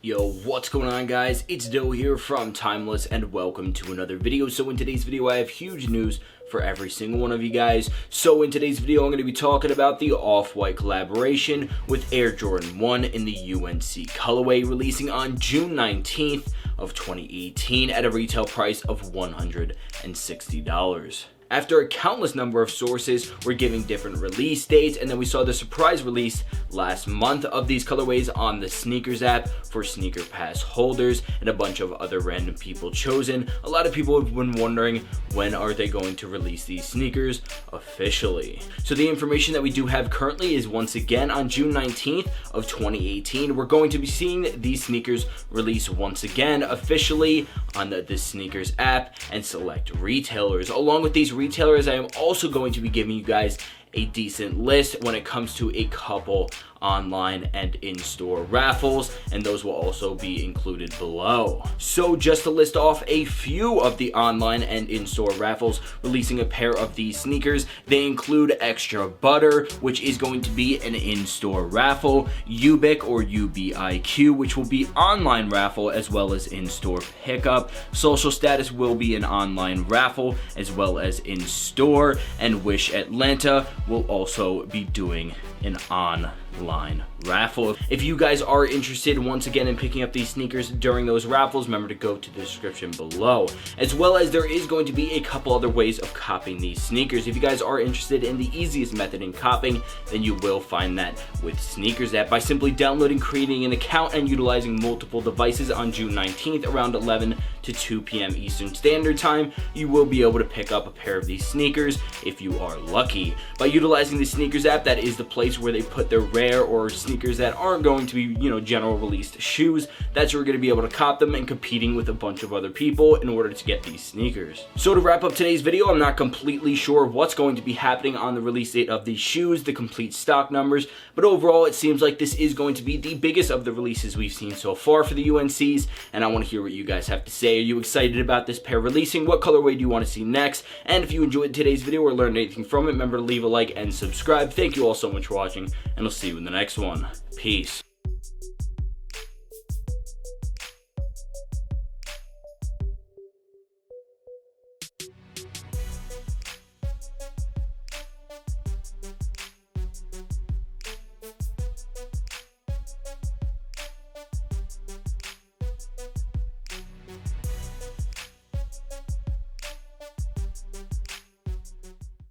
Yo, what's going on guys? It's Doe here from Timeless and welcome to another video. So in today's video I have huge news for every single one of you guys. So in today's video I'm going to be talking about the Off-White collaboration with Air Jordan 1 in the UNC colorway, releasing on June 19th of 2018 at a retail price of $160. After a countless number of sources were giving different release dates, and then we saw the surprise release last month of these colorways on the Sneakers app for Sneaker Pass holders and a bunch of other random people chosen. A lot of people have been wondering, when are they going to release these sneakers officially? So the information that we do have currently is once again on June 19th of 2018, we're going to be seeing these sneakers release once again officially on the Sneakers app and select retailers. Along with these retailers, I am also going to be giving you guys a decent list when it comes to a couple online and in-store raffles, and those will also be included below. So just to list off a few of the online and in-store raffles releasing a pair of these sneakers, they include Extra Butter, which is going to be an in-store raffle, Ubiq or UBIQ, which will be online raffle as well as in-store pickup, Social Status will be an online raffle as well as in-store, and Wish Atlanta will also be doing an online raffle. If you guys are interested once again in picking up these sneakers during those raffles, remember to go to the description below. As well as there is going to be a couple other ways of copying these sneakers. If you guys are interested in the easiest method in copying, then you will find that with Sneakers app by simply downloading, creating an account, and utilizing multiple devices on June 19th around 11 to 2 p.m. Eastern Standard Time. You will be able to pick up a pair of these sneakers if you are lucky. By utilizing the Sneakers app, that is the place where they put their rare or sneakers that aren't going to be, general released shoes. That's where we're going to be able to cop them and competing with a bunch of other people in order to get these sneakers. So to wrap up today's video, I'm not completely sure what's going to be happening on the release date of these shoes, the complete stock numbers, but overall it seems like this is going to be the biggest of the releases we've seen so far for the UNCs, and I want to hear what you guys have to say. Are you excited about this pair releasing? What colorway do you want to see next? And if you enjoyed today's video or learned anything from it, remember to leave a like and subscribe. Thank you all so much for watching, and I'll see you in the next one. Peace.